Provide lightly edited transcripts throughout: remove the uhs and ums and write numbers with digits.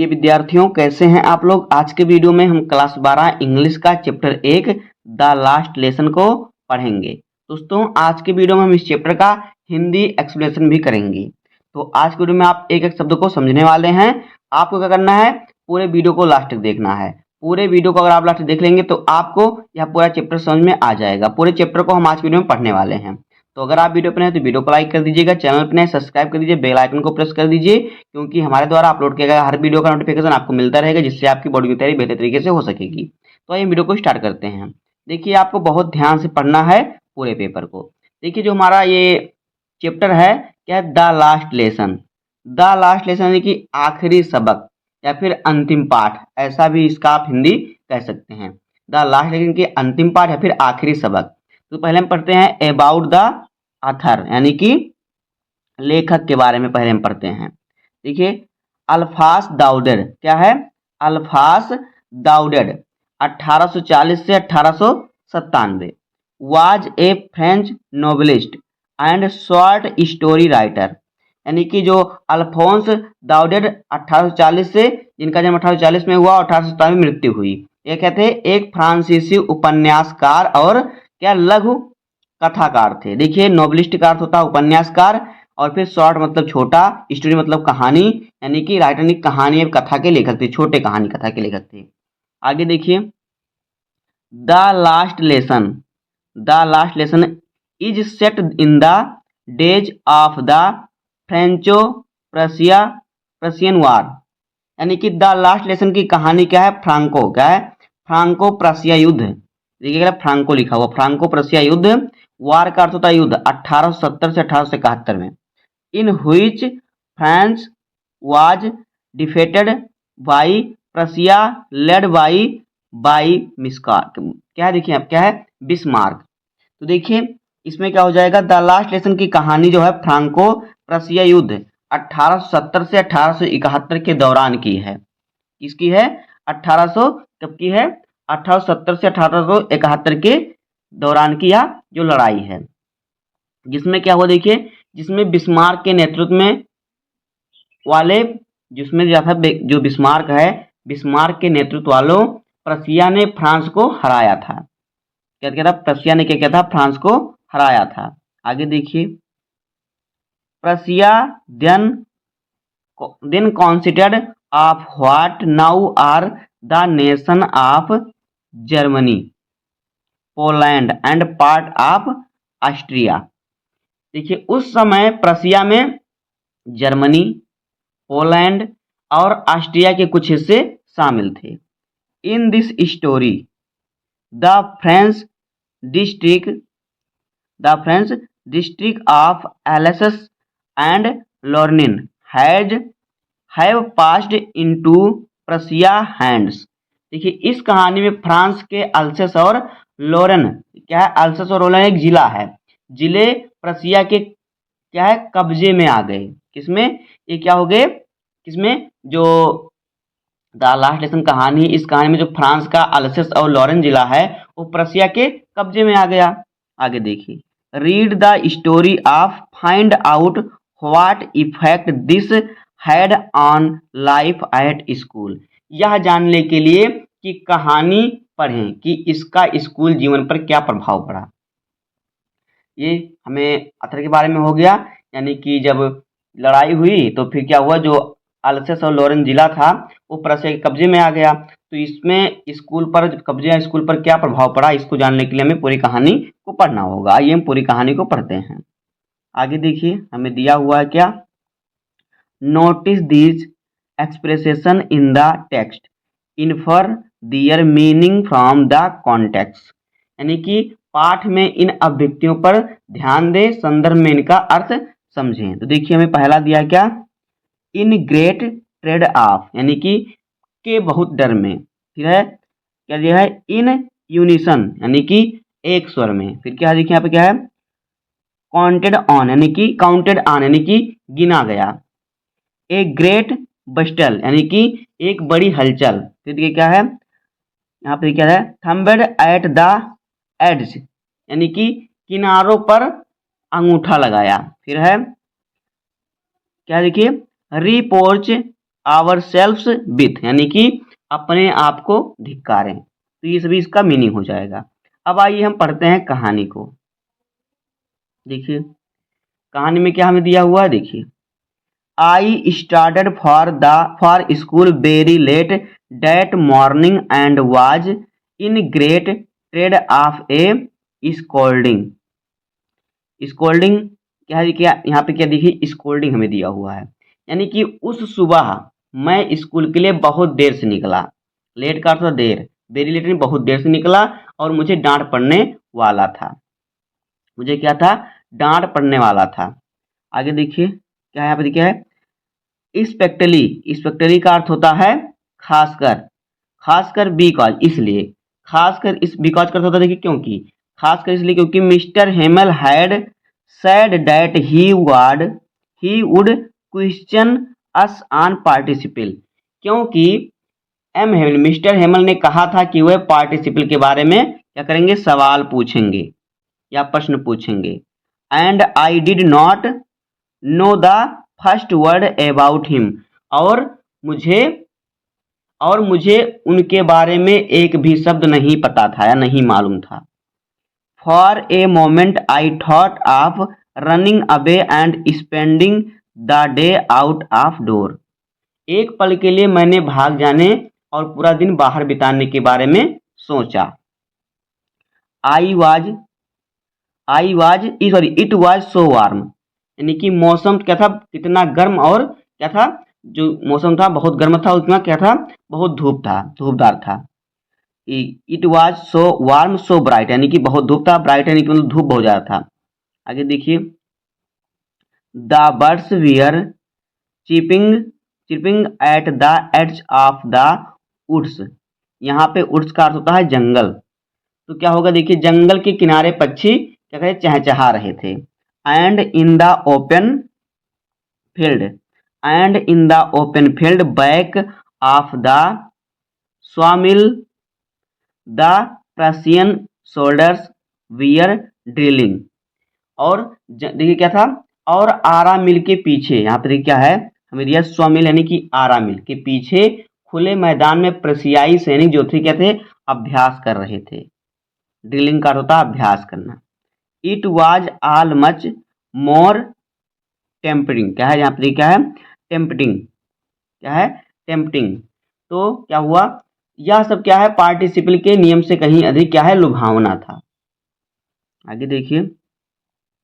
देखिए विद्यार्थियों, कैसे हैं आप लोग। आज के वीडियो में हम क्लास 12 इंग्लिश का चैप्टर 1 द लास्ट लेसन को पढ़ेंगे। दोस्तों, आज के वीडियो में हम इस चैप्टर का हिंदी एक्सप्लेनेशन भी करेंगे। तो आज के वीडियो में आप एक एक शब्द को समझने वाले हैं। आपको क्या करना है, पूरे वीडियो को लास्ट तक देखना है। पूरे वीडियो को अगर आप लास्ट तक देख लेंगे तो आपको यह पूरा चैप्टर समझ में आ जाएगा। पूरे चैप्टर को हम आज के वीडियो में पढ़ने वाले हैं। तो अगर आप वीडियो पर हैं तो वीडियो को लाइक कर दीजिएगा, चैनल पर नए सब्सक्राइब कर दीजिए, बेल आइकन को प्रेस कर दीजिए, क्योंकि हमारे द्वारा अपलोड किया गया हर वीडियो का नोटिफिकेशन आपको मिलता रहेगा, जिससे आपकी बॉडी की तैयारी बेहतर तरीके से हो सकेगी। तो आइए वीडियो को स्टार्ट करते हैं। देखिए, आपको बहुत ध्यान से पढ़ना है पूरे पेपर को। देखिए, जो हमारा ये चैप्टर है क्या है, the last lesson. The last lesson यानी कि आखिरी सबक या फिर अंतिम पाठ, ऐसा भी इसका आप हिंदी कह सकते हैं। द लास्ट लेसन की अंतिम पाठ या फिर आखिरी सबक। तो पहले हम पढ़ते हैं अबाउट द ऑथर, यानी कि लेखक के बारे में पहले हम पढ़ते हैं। देखिए, अल्फास दाऊदेर क्या है, अल्फास दाऊदेर 1840 से 1897 was a French novelist and short story writer. यानी कि जो अल्फोंस दाऊदेर 1840 से, जिनका जन्म 1840 में हुआ और 1897 में मृत्यु हुई, ये कहते हैं एक फ्रांसीसी उपन्यासकार और क्या लघु कथाकार थे। देखिए, नोवेलिस्ट का अर्थ होता है उपन्यासकार, और फिर शॉर्ट मतलब छोटा, स्टोरी मतलब कहानी, यानी कि राइटर यानी कहानी और कथा के लेखक थे, छोटे कहानी कथा के लेखक थे। आगे देखिए, the last lesson. The last lesson is set in the days of the Franco Prussian war. यानी कि द लास्ट लेसन की कहानी क्या है, फ्रांको क्या है, फ्रांको प्रशिया युद्ध। देखिएगा फ्रांको लिखा हुआ, फ्रांको प्रशिया युद्ध। वार का अर्थ होता है युद्ध, 1870 से 1871 में। In which France was defeated by Prussia led by Bismarck. क्या है, देखिए आप क्या है, बिस्मार्क। तो देखिए इसमें क्या हो जाएगा, द लास्ट लेसन की कहानी जो है फ्रांको प्रशिया युद्ध 1870 से 1871 के दौरान की है। किसकी है, 1800 कब की है, 1870 से 1871 के दौरान की यह जो लड़ाई है। जिसमें क्या हुआ, देखिए जिसमें बिस्मार्क के नेतृत्व में वाले, जिसमें जो बिस्मार्क है, बिस्मार्क के नेतृत्व वालों प्रशिया ने फ्रांस को हराया था। क्या था, प्रशिया ने क्या किया था, फ्रांस को हराया था। आगे देखिए, Prussia then considered of what now are the nation of Germany, Poland and part of Austria. देखिए, उस समय प्रशिया में जर्मनी, पोलैंड और ऑस्ट्रिया के कुछ हिस्से शामिल थे। In this story the French district of Alsace and Lorraine have passed into Prussia hands. देखिए, इस कहानी में फ्रांस के अल्सेस और लोरेन, क्या है, अल्सेस और लोरेन एक जिला है, जिले प्रशिया के क्या है, कब्जे में आ गए। किसमें, ये क्या हो गए, किसमें, जो द लास्ट लेसन कहानी, इस कहानी में जो फ्रांस का अल्सेस और लॉरेन जिला है वो प्रशिया के कब्जे में आ गया। आगे देखिए, read the story of find out what effect this had on life at school. यह जानने के लिए कि कहानी पढ़ें कि इसका स्कूल जीवन पर क्या प्रभाव पड़ा। ये हमें ऑथर के बारे में हो गया, यानी कि जब लड़ाई हुई तो फिर क्या हुआ, जो अल्सेस और लॉरेन जिला था वो प्रशिया के कब्जे में आ गया। तो इसमें स्कूल पर कब्जे, स्कूल पर क्या प्रभाव पड़ा, इसको जानने के लिए हमें पूरी कहानी को पढ़ना होगा। आइए हम पूरी कहानी को पढ़ते हैं। आगे देखिए, हमें दिया हुआ है क्या, notice these expression in the text, infer their meaning from the context. यानी कि पाठ में इन अभिव्यक्तियों पर ध्यान दें, संदर्भ में इनका अर्थ समझें। तो देखिए, हमें पहला दिया क्या, इन ग्रेट ट्रेड ऑफ, यानी कि के बहुत डर में। फिर है क्या दिया है, इन यूनिसन, यानी कि एक स्वर में। फिर क्या देखिए यहाँ पे क्या है, काउंटेड ऑन, यानी कि गिना गया। ए ग्रेट बस्टल, यानी कि एक बड़ी हलचल। फिर देखिए क्या है, यहाँ पे क्या है, थंबेड एट द एड्स, यानी कि किनारों पर अंगूठा लगाया। फिर है क्या, देखिए रिपोर्च आवर सेल्फ्स विथ, यानी कि अपने आप को धिक्कारें। तो ये सभी इसका मीनिंग हो जाएगा। अब आइए हम पढ़ते हैं कहानी को। देखिए कहानी में क्या हमें दिया हुआ है, देखिए I started for school very let that morning and was in great trade off A scolding. Scolding क्या है, क्या यहाँ पे क्या देखिए स्कोल्डिंग हमें दिया हुआ है, यानी कि उस सुबह मैं स्कूल के लिए बहुत देर से निकला। लेट का अर्थ देर, वेरी लेट में बहुत देर से निकला और मुझे डांट पड़ने वाला था। मुझे क्या था, डांट पड़ने वाला था। आगे देखिए क्या यहाँ पे देखिए है स्पेक्टली का अर्थ होता है खासकर, खासकर बिकॉज इसलिए, खासकर इस बिकॉज का अर्थ होता है देखिए क्योंकि, खासकर इसलिए क्योंकि Mr Hamel had said that he would question us on participle, क्योंकि मिस्टर हेमल ने कहा था कि वह पार्टिसिपल के बारे में क्या करेंगे, सवाल पूछेंगे या प्रश्न पूछेंगे। And I did not know the first word about him, और मुझे उनके बारे में एक भी शब्द नहीं पता था या नहीं मालूम था। For a moment I thought of running away and spending the day out of door, एक पल के लिए मैंने भाग जाने और पूरा दिन बाहर बिताने के बारे में सोचा। इट वाज सो वार्म, यानी कि मौसम क्या था, कितना गर्म, और क्या था, जो मौसम था बहुत गर्म था, उसमें क्या था, बहुत धूप था, धूपदार था। It was so warm so bright, यानी कि बहुत धूप था, ब्राइट यानी कि मतलब धूप बहुत ज़्यादा था। आगे देखिए the birds were chirping at the edge of the woods, यहाँ पे वुड्स का अर्थ होता है जंगल। तो क्या होगा, देखिए जंगल के किनारे पक्षी क्या कहे, चहचहा रहे थे। And in the open field back of the sawmill the Prussian soldiers were drilling, और देखिए क्या था, और आरा मिल के पीछे, यहाँ पर क्या है हमें दिया स्वामिल यानी कि आरा मिल के पीछे खुले मैदान में प्रशियाई सैनिक जो थे क्या थे, अभ्यास कर रहे थे। ड्रिलिंग का होता है अभ्यास करना। It was all much more tempting, क्या है यहाँ पर क्या है, टेम्पटिंग, क्या है टेम्पटिंग। तो क्या हुआ, यह सब क्या है, पार्टिसिपल के नियम से कहीं अधिक क्या है, लुभावना था। आगे देखिए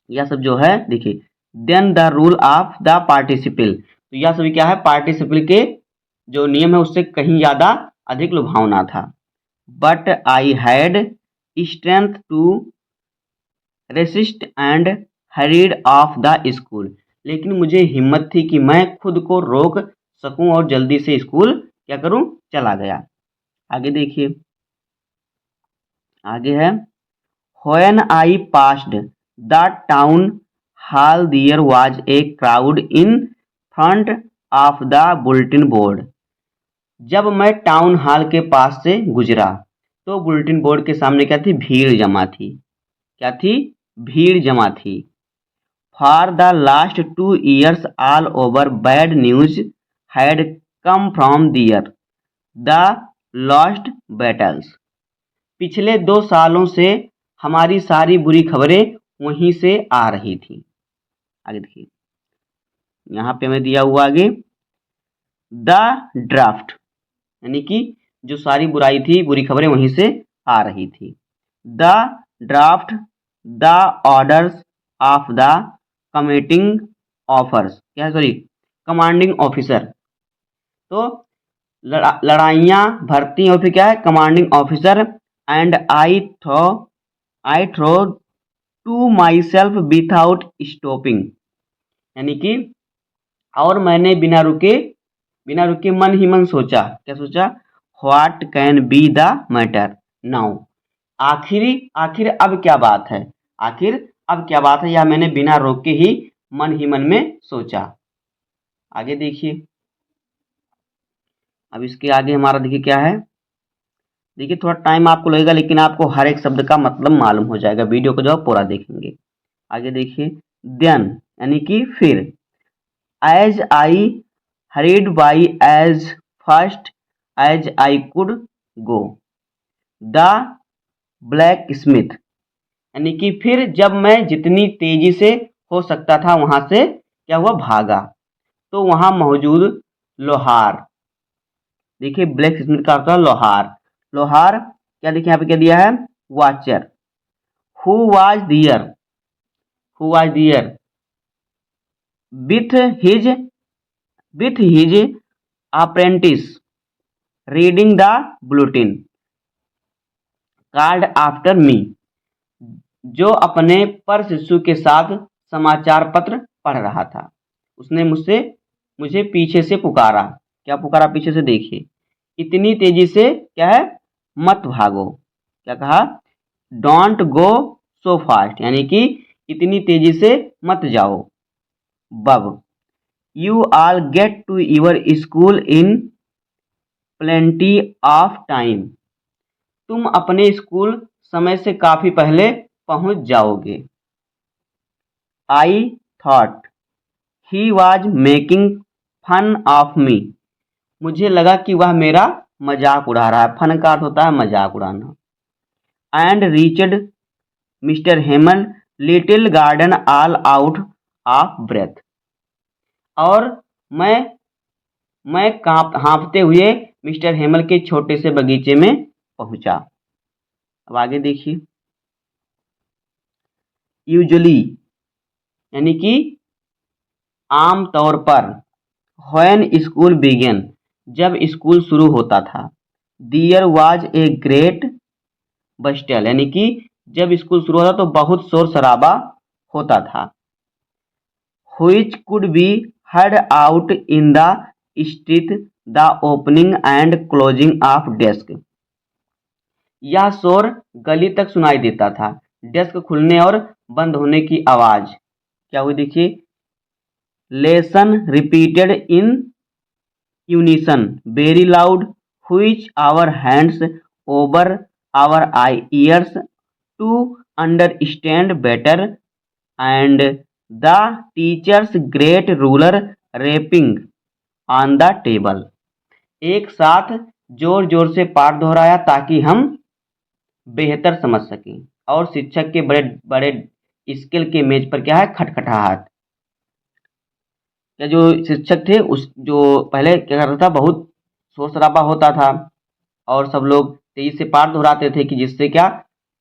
यह सब जो है, देखिए then the rule of the participle, तो यह सभी क्या है, पार्टिसिपल के जो नियम है उससे कहीं ज़्यादा अधिक लुभावना था। But I had strength to resist and hurried off the school, लेकिन मुझे हिम्मत थी कि मैं खुद को रोक सकूं और जल्दी से स्कूल क्या करूं, चला गया। आगे देखिए आगे है when I passed the town hall there was a crowd in front of the bulletin board, जब मैं टाउन हॉल के पास से गुजरा तो बुलेटिन बोर्ड के सामने क्या थी, भीड़ जमा थी, क्या थी, भीड़ जमा थी। For the last 2 years all over bad news had come from there the lost battles, पिछले 2 सालों से हमारी सारी बुरी खबरें वहीं से आ रही थी। आगे देखिए यहाँ पे हमें दिया हुआ आगे द ड्राफ्ट, यानी कि जो सारी बुराई थी, बुरी खबरें वहीं से आ रही थी। The draft the orders of the committing offers, क्या है, सॉरी कमांडिंग ऑफिसर, तो लड़ाइयाँ भर्ती और फिर क्या है, commanding officer. And I throw to myself without stopping, यानी कि और मैंने बिना रुके मन ही मन सोचा, क्या सोचा, what can be the matter now, आखिर अब क्या बात है, आखिर अब क्या बात है, या मैंने बिना रोके ही मन में सोचा। आगे देखिए अब इसके आगे हमारा देखिए क्या है, देखिए थोड़ा टाइम आपको लगेगा लेकिन आपको हर एक शब्द का मतलब मालूम हो जाएगा, वीडियो को जो आप पूरा देखेंगे। आगे देखिए देन यानी कि फिर, as I hurried by as fast as I could go. The blacksmith, यानी कि फिर जब मैं जितनी तेजी से हो सकता था वहां से क्या हुआ, भागा, तो वहां मौजूद लोहार, देखिए ब्लैक स्मिथ का होता है लोहार, लोहार क्या देखिए यहाँ पे क्या दिया है, watcher, who was there, who was there with his apprentice reading the bulletin card after me, जो अपने पर शिशु के साथ समाचार पत्र पढ़ रहा था, उसने मुझे पीछे से पुकारा, क्या पुकारा पीछे से, देखिए इतनी तेजी से क्या है, मत भागो, क्या कहा, डोंट गो सो फास्ट, यानी कि इतनी तेजी से मत जाओ। Bub, you all get to your school in plenty of time, तुम अपने स्कूल समय से काफी पहले पहुंच जाओगे। I thought he was making fun of me, मुझे लगा कि वह मेरा मजाक उड़ा रहा है, फन का अर्थ होता है मजाक उड़ाना। And reached Mr Hamel little garden all out of breath, और मैं हाँफते हुए मिस्टर हेमल के छोटे से बगीचे में पहुंचा। अब आगे देखिए, यूजुअली यानी कि आम तौर पर, व्हेन स्कूल बिगेन जब स्कूल शुरू होता था, देयर वाज ए ग्रेट बस्टल, यानी कि जब स्कूल शुरू होता तो बहुत शोर शराबा होता था। Which could be heard out in the street the opening and closing of desk, यह शोर गली तक सुनाई देता था, डेस्क खुलने और बंद होने की आवाज क्या हुई, देखिए lesson repeated in unison very loud which our hands over our ears to understand better and the teacher's great ruler rapping on the table, एक साथ जोर जोर से पाठ दोहराया ताकि हम बेहतर समझ सकें, और शिक्षक के बड़े बड़े स्केल के मेज पर क्या है, खटखटाहट, क्या जो शिक्षक थे उस जो पहले क्या करता था, बहुत शोर शराबा होता था और सब लोग तेजी से पाठ दोहराते थे कि जिससे क्या,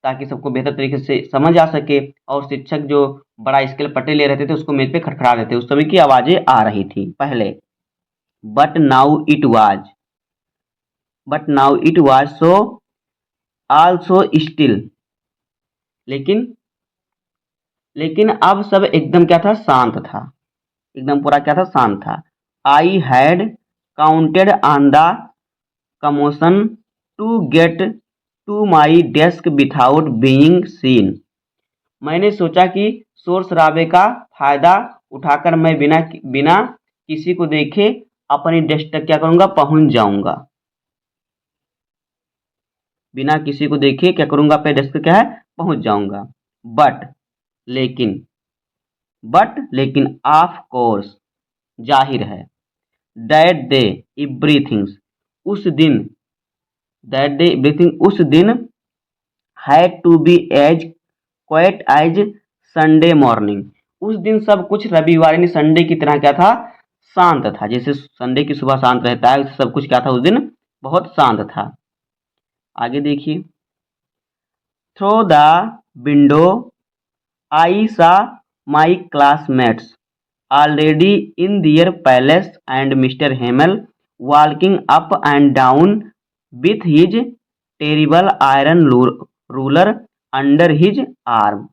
ताकि सबको बेहतर तरीके से समझ आ सके, और शिक्षक जो बड़ा स्केल पट्टे ले रहते थे उसको मेज पे खटखटा देते, उस समय की आवाजें आ रही थी पहले। But now it was so also still, लेकिन अब सब एकदम क्या था, शांत था, एकदम पूरा क्या था, शांत था। I had counted on the commotion to get to my desk without being seen, मैंने सोचा कि शोर शराबे का फायदा उठाकर मैं बिना किसी को देखे अपनी डेस्क तक क्या करूंगा, पहुंच जाऊंगा, बिना किसी को देखे क्या करूंगा, अपने डेस्क क्या है, पहुंच जाऊंगा। लेकिन ऑफ कोर्स, जाहिर है, दैट डे एवरीथिंग उस दिन had to be as quiet as Sunday morning, उस दिन सब कुछ रविवार यानी संडे की तरह क्या था, शांत था, जैसे संडे की सुबह शांत रहता है सब कुछ क्या था उस दिन बहुत शांत था। आगे देखिए, through the window I saw my classmates already in their places and Mr Hamel walking up and down with his terrible iron ruler under his arm,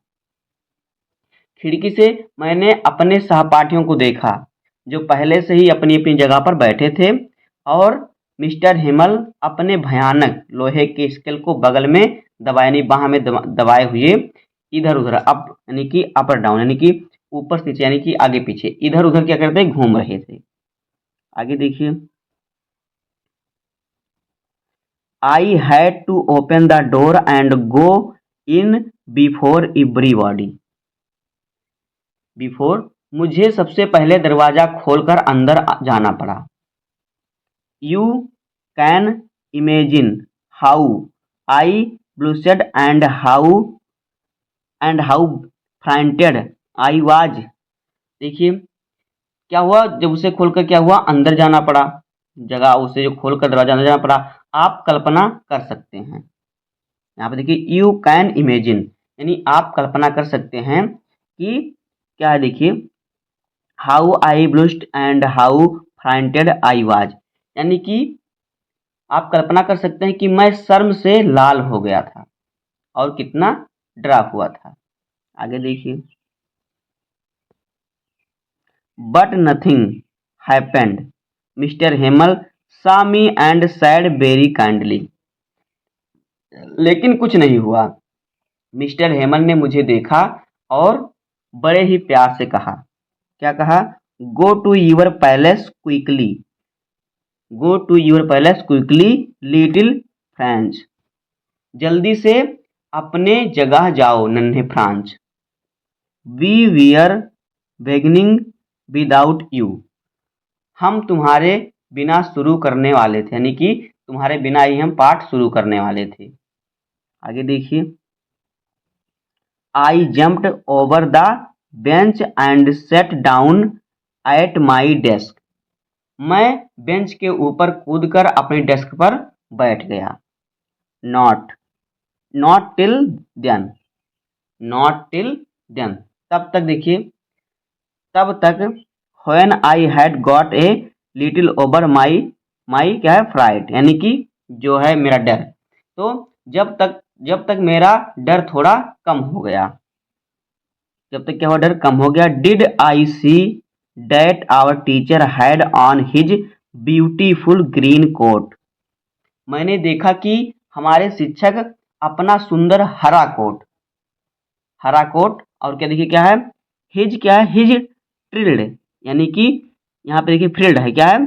खिड़की से मैंने अपने सहपाठियों को देखा जो पहले से ही अपनी अपनी जगह पर बैठे थे, और मिस्टर हेमल अपने भयानक लोहे के स्केल को बगल में दबाए बाह में दबाए हुए इधर उधर अप यानी कि अप और डाउन यानी कि ऊपर नीचे यानी कि आगे पीछे इधर उधर क्या करते घूम रहे थे। आगे देखिए, I had to open the door and go in before everybody मुझे सबसे पहले दरवाजा खोलकर अंदर जाना पड़ा। You can imagine how I blushed and how frightened I was. देखिए क्या हुआ, जब उसे खोलकर क्या हुआ, अंदर जाना पड़ा, जगह उसे जो खोलकर दरवाजा अंदर जाना पड़ा। आप कल्पना कर सकते हैं, यहाँ पे देखिए यू कैन इमेजिन यानी आप कल्पना कर सकते हैं कि क्या है, देखिए how I blushed and how frightened I was, यानी कि आप कल्पना कर सकते हैं कि मैं शर्म से लाल हो गया था और कितना डरा हुआ था। आगे देखिए, but nothing happened, Mr Hamel saw me and said very kindly। लेकिन कुछ नहीं हुआ, मिस्टर हेमल ने मुझे देखा और बड़े ही प्यार से कहा। क्या कहा? Go to your palace quickly, go to your palace quickly little French, जल्दी से अपने जगह जाओ नन्हे Franz. We were beginning without you, हम तुम्हारे बिना शुरू करने वाले थे, यानी कि तुम्हारे बिना ही हम पाठ शुरू करने वाले थे। आगे देखिए, I jumped over the bench and set down at my desk, मैं बेंच के ऊपर कूदकर अपने डेस्क पर बैठ गया। Not, not till then, not till then, तब तक, देखिए तब तक, when I had got a little over my क्या है, फ्राइट, यानी कि जो है मेरा डर। तो जब तक मेरा डर थोड़ा कम हो गया, जब तक क्या हुआ, डर कम हो गया। Did I see that our teacher had on his beautiful green coat, मैंने देखा कि हमारे शिक्षक अपना सुंदर हरा कोट, हरा कोट, और क्या देखिए क्या है, हिज, क्या है, हिज ट्रिल्ड, यानी कि यहाँ पे देखिए फ्रिल्ड है, क्या है,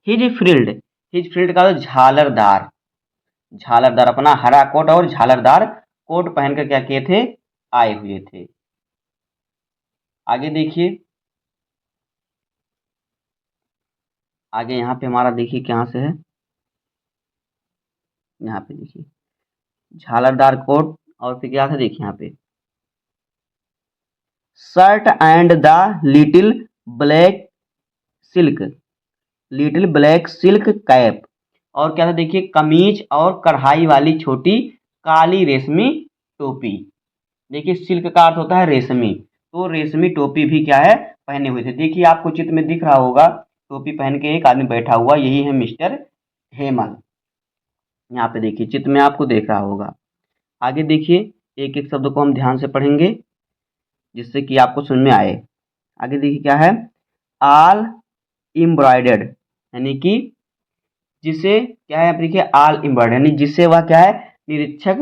हिज फ्रिल्ड, हिज फ्रिल्ड का तो झालरदार, झालरदार अपना हरा कोट और झालरदार कोट पहनकर क्या किए थे, आए हुए थे। आगे देखिए, आगे यहाँ पे हमारा देखिए कहाँ से है, यहाँ पे देखिए झालरदार कोट, और फिर क्या था, देखिए यहाँ पे shirt and the little black silk, little black silk cap, और क्या था, देखिए कमीज और कढ़ाई वाली छोटी काली रेशमी टोपी। देखिए सिल्क का अर्थ होता है रेशमी, तो रेशमी टोपी भी क्या है, पहने हुए थे। देखिए आपको चित्र में दिख रहा होगा, टोपी पहन के एक आदमी बैठा हुआ, यही है मिस्टर हेमल। यहाँ पे देखिए चित्र में आपको देख रहा होगा। आगे देखिए, एक एक शब्द को हम ध्यान से पढ़ेंगे जिससे कि आपको समझ में आए। आगे देखिए क्या है, आल एम्ब्रॉयडर्ड, यानी कि जिसे क्या है, आप देखिए आल एम्ब्रॉयडर्ड, यानी जिसे वह क्या है, निरीक्षक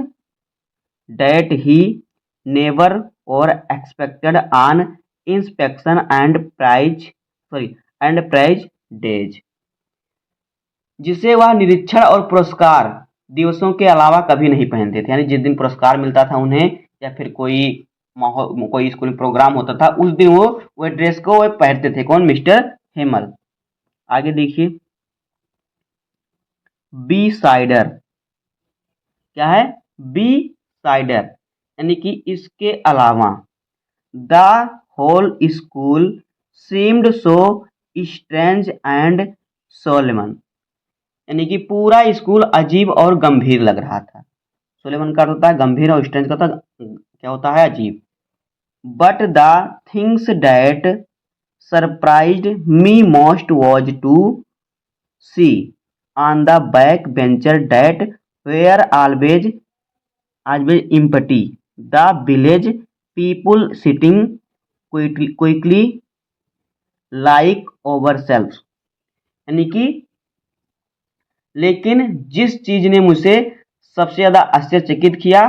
that he never wore expected on inspection and prize days, जिसे वह निरीक्षण और पुरस्कार दिवसों के अलावा कभी नहीं पहनते थे, यानी जिस दिन पुरस्कार मिलता था उन्हें, या फिर कोई स्कूल में प्रोग्राम होता था, उस दिन वो ड्रेस को वो पहनते थे। कौन? मिस्टर हेमल। आगे देखिए, बी साइडर, क्या है, बी साइडर, यानी कि इसके अलावा। The whole school seemed so strange and solemn, यानी कि पूरा स्कूल अजीब और गंभीर लग रहा था। सोलेमन का होता है गंभीर, और स्ट्रेंज का क्या होता है, अजीब। But the things that surprised me most was to see on the back bencher that were always empty the village people sitting quickly like ourselves, यानी कि लेकिन जिस चीज ने मुझे सबसे ज्यादा आश्चर्यचकित किया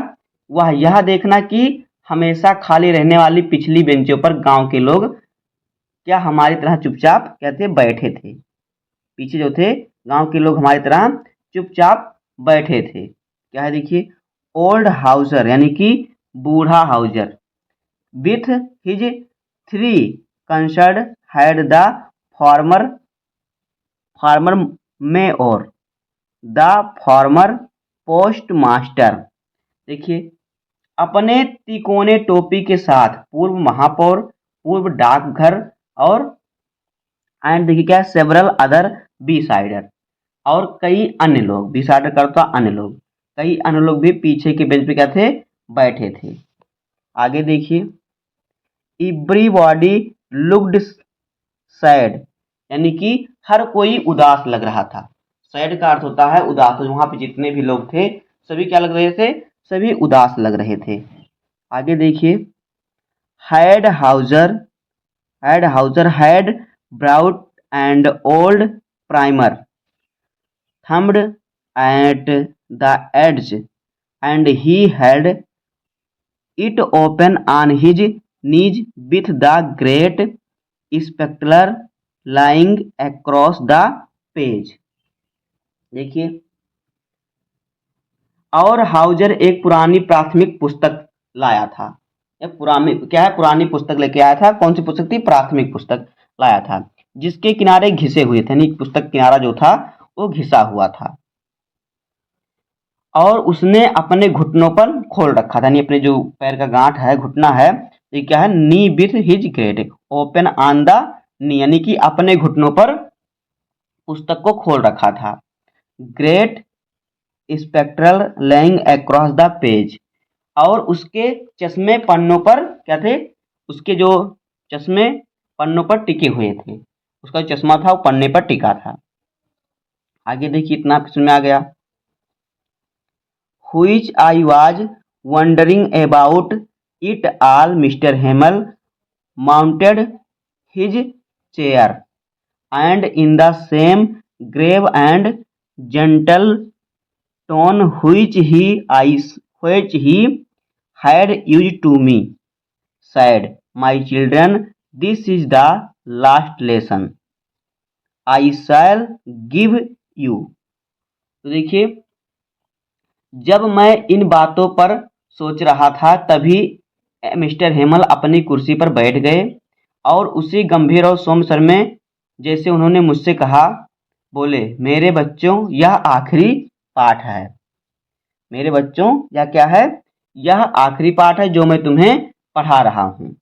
वह यह देखना कि हमेशा खाली रहने वाली पिछली बेंचों पर गांव के लोग क्या हमारी तरह चुपचाप कहते बैठे थे। पीछे जो थे गांव के लोग हमारी तरह चुपचाप बैठे थे। क्या है, देखिए ओल्ड हाउसर, यानी कि बूढ़ा Houser, with his 3 concerned had the former farmer mayor the former post master. देखिए, अपने तिकोने टोपी के साथ पूर्व महापौर, पूर्व डाकघर और एंड देखिए क्या सेवरल अदर बी साइडर और कई अन्य लोग, बी साइडर करता अन्य लोग, कई अन्य लोग भी पीछे के बेंच पे क्या थे, बैठे थे। आगे देखिए, एवरीबॉडी लुक्ड सैड, यानी कि हर कोई उदास लग रहा था। सैड का अर्थ होता है उदास। तो वहां पे जितने भी लोग थे सभी क्या लग रहे थे, सभी उदास लग रहे थे। आगे देखिए, had Houser had brought and old primer thumbed at the edge and he held it open on his knees with the great spectacle lying across the page। देखिए, और हाउजर एक पुरानी प्राथमिक पुस्तक लाया था। एक पुरानी क्या है, पुरानी पुस्तक लेके आया था। कौन सी पुस्तक थी, प्राथमिक पुस्तक लाया था, जिसके किनारे घिसे हुए थे, यानी पुस्तक किनारा जो था वो घिसा हुआ था। और उसने अपने घुटनों पर खोल रखा था, यानी अपने जो पैर का गांठ है, घुटना है, ये क्या है, knee with his great open on the knee, यानी कि अपने घुटनों पर पुस्तक को खोल रखा था। Great spectral laying across the page, और उसके चश्मे पन्नों पर क्या थे, उसके जो चश्मे पन्नों पर टिके हुए थे, उसका चश्मा था वो पन्ने पर टिका था। आगे देखिए, इतना समझ में आ गया। Which I was wondering about it all, Mr. Hamel mounted his chair, and in the same grave and gentle tone which he had used to me, said, "My children, this is the last lesson I shall give you." तो देखिए, जब मैं इन बातों पर सोच रहा था तभी मिस्टर हेमल अपनी कुर्सी पर बैठ गए और उसी गंभीर और सौम्य स्वर में जैसे उन्होंने मुझसे कहा, बोले, मेरे बच्चों, यह आखिरी पाठ है। मेरे बच्चों, यह क्या है, यह आखिरी पाठ है जो मैं तुम्हें पढ़ा रहा हूँ,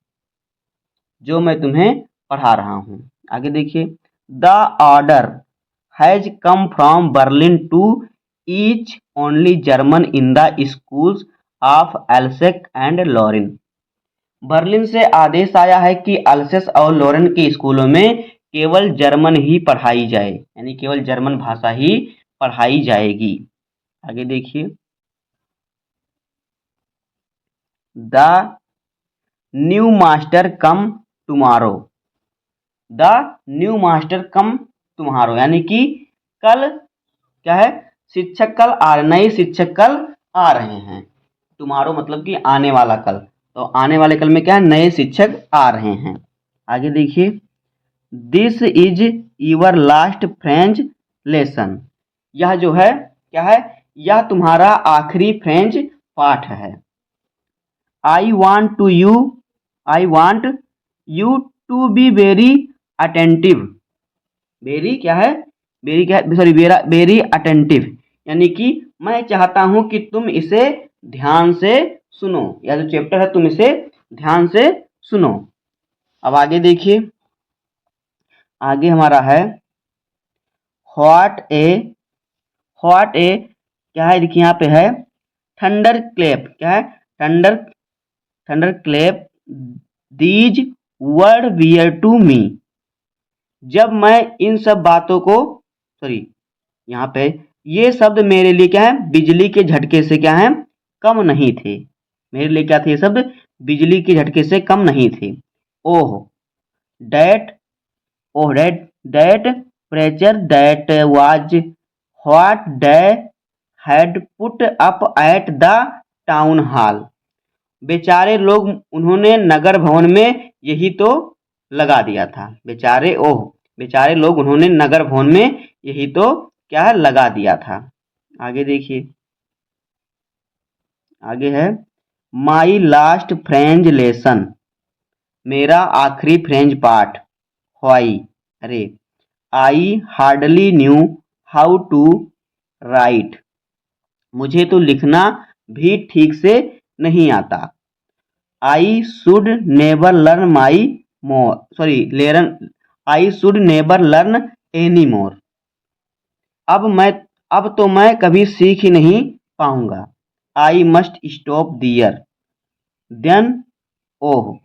जो मैं तुम्हें पढ़ा रहा हूँ। आगे देखिए, the order has come from Berlin to teach only German in the schools of Alsace and Lorraine. Berlin से आदेश आया है कि अल्सेस और लॉरेन के स्कूलों में केवल जर्मन ही पढ़ाई जाए, यानी केवल जर्मन भाषा ही पढ़ाई जाएगी। आगे देखिए, the new master come tomorrow, the new master come tomorrow, यानी कि कल क्या है, शिक्षक कल आ रहे, नए शिक्षक कल आ रहे हैं। टुमारो मतलब कि आने वाला कल, तो आने वाले कल में क्या है, नए शिक्षक आ रहे हैं। आगे देखिए, this is your last French lesson, यह जो है क्या है, यह तुम्हारा आखिरी फ्रेंच पाठ है। I want you to be very attentive, very क्या है, वेरी क्या है, सॉरी, वेरी अटेंटिव, यानी कि मैं चाहता हूं कि तुम इसे ध्यान से सुनो, या जो चैप्टर है तुम इसे ध्यान से सुनो। अब आगे देखिए, आगे हमारा है व्हाट ए क्या है, देखिए यहाँ पे है थंडर क्लैप, क्या है, thunder clap these word were to me. जब मैं इन सब बातों को, सॉरी, यहाँ पे ये शब्द मेरे लिए क्या है, बिजली के झटके से क्या है, कम नहीं थे। मेरे लिए क्या थे ये शब्द, बिजली के झटके से कम नहीं थे। Oh that that preacher that was what they had put up at the town hall, बेचारे लोग, उन्होंने नगर भवन में यही तो लगा दिया था। बेचारे लोग, उन्होंने नगर भवन में यही तो क्या है, लगा दिया था। आगे देखिए, आगे है माई लास्ट फ्रेंच लेसन, मेरा आखिरी फ्रेंच पाठ। व्हाई, अरे, I hardly knew how to write, मुझे तो लिखना भी ठीक से नहीं आता। I should never learn my more, sorry, learn, I should never learn any more, अब तो मैं कभी सीख ही नहीं पाऊंगा। I must stop there, then, oh,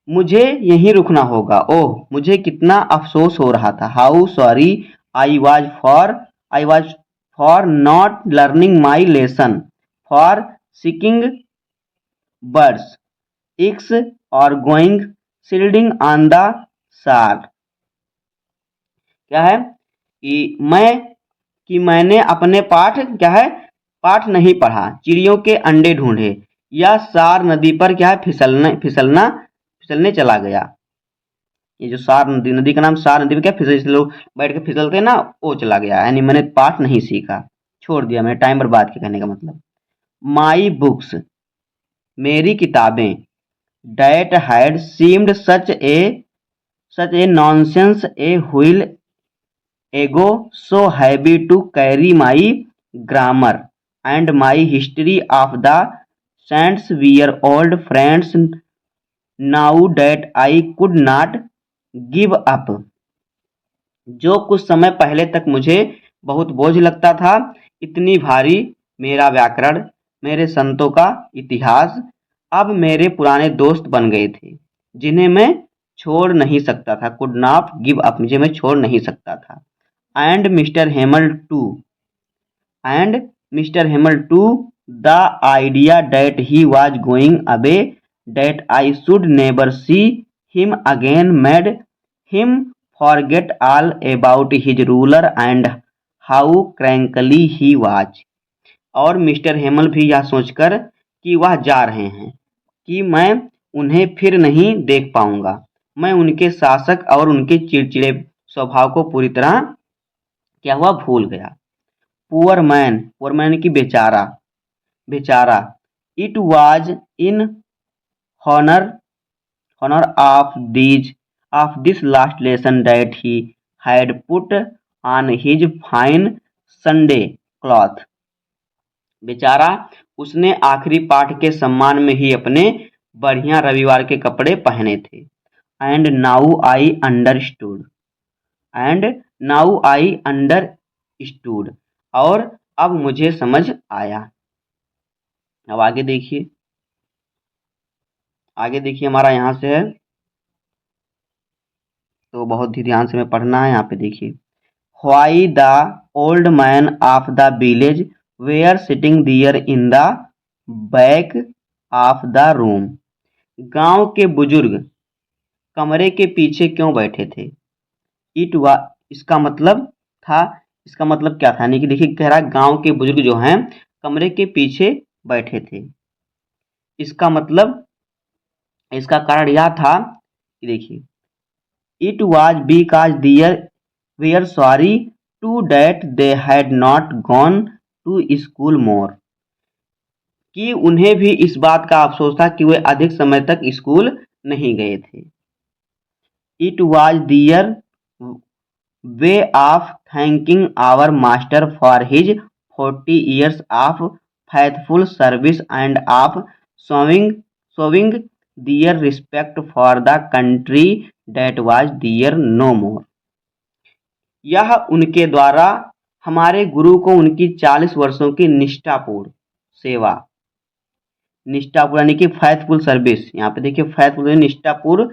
मुझे यहीं रुकना होगा। ओह, मुझे कितना अफसोस हो रहा था। How sorry I was for not learning my lesson, for seeking birds eggs or going shielding on the सार। क्या है कि मैंने अपने पाठ, क्या है, पाठ नहीं पढ़ा, चिड़ियों के अंडे ढूंढे, या सार नदी पर, क्या है, फिसलने चला गया। ये जो सार नदी, नदी का नाम सार नदी में, क्या फिसल, लोग बैठ के फिसलते हैं ना, वो चला गया, यानी मैंने पाठ नहीं सीखा, छोड़ दिया, मैंने टाइम बर्बाद किया, कहने का मतलब। माई बुक्स, मेरी किताबें, that had seemed such a nonsense a while ago, so heavy to carry my grammar and my history of the saints were old friends now that I could not give up. जो कुछ समय पहले तक मुझे बहुत बोझ लगता था, इतनी भारी मेरा व्याकरण, मेरे संतों का इतिहास, अब मेरे पुराने दोस्त बन गए थे, जिन्हें मैं छोड़ नहीं सकता था। कुड नॉट गिव अप, मुझे मैं छोड़ नहीं सकता था। And Mr Hamel too, and Mr Hamel too, the idea that he was going away, that I should never see him again, made him forget all about his ruler and how cranky he was. और Mr Hamel भी यह सोचकर कि वह जा रहे हैं कि मैं उन्हें फिर नहीं देख पाऊंगा, मैं उनके शासक और उनके चिड़चिड़े स्वभाव को पूरी तरह, क्या हुआ, भूल गया। पुअर मैन की बेचारा, बेचारा, it was in honour honor of this last lesson that he had put on his fine Sunday cloth। बेचारा, उसने आखिरी पाठ के सम्मान में ही अपने बढ़िया रविवार के कपड़े पहने थे। And now I understood, and now I understood, और अब मुझे समझ आया। अब आगे देखिए, हमारा यहाँ से है, तो बहुत ही ध्यान से में पढ़ना है। यहाँ पे देखिए, why the old man of the village were sitting there in the back of the room, गांव के बुजुर्ग कमरे के पीछे क्यों बैठे थे। इसका मतलब था, इसका मतलब क्या था, यानी कि देखिए, कह रहा गांव के बुजुर्ग जो हैं कमरे के पीछे बैठे थे। इसका मतलब, इसका कारण यह था कि देखिए, it was because there were sorry too that they had not gone to school more, कि उन्हें भी इस बात का अफसोस था कि वे अधिक समय तक स्कूल नहीं गए थे। It was their way of thanking our master for his 40 years of faithful service and of showing their respect for the country that was dear no more। यह उनके द्वारा हमारे गुरु को उनकी 40 वर्षों की निष्ठापूर्ण सेवा, निष्ठापूर्ण यानी कि फैथफुल सर्विस, यहाँ पे देखिए फैथफुल निष्ठापूर्ण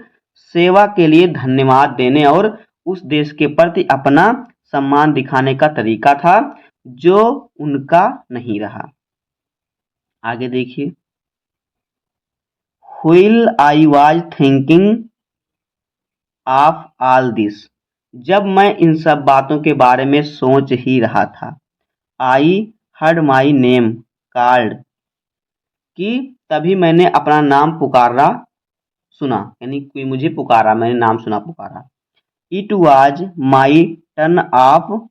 सेवा के लिए धन्यवाद देने और उस देश के प्रति अपना सम्मान दिखाने का तरीका था, जो उनका नहीं रहा। आगे देखिए, wheel I was thinking of all this, जब मैं इन सब बातों के बारे में सोच ही रहा था। I heard my name called, कि तभी मैंने अपना नाम पुकारा सुना, यानी कोई मुझे पुकारा, मैंने नाम सुना, पुकारा। It was my turn of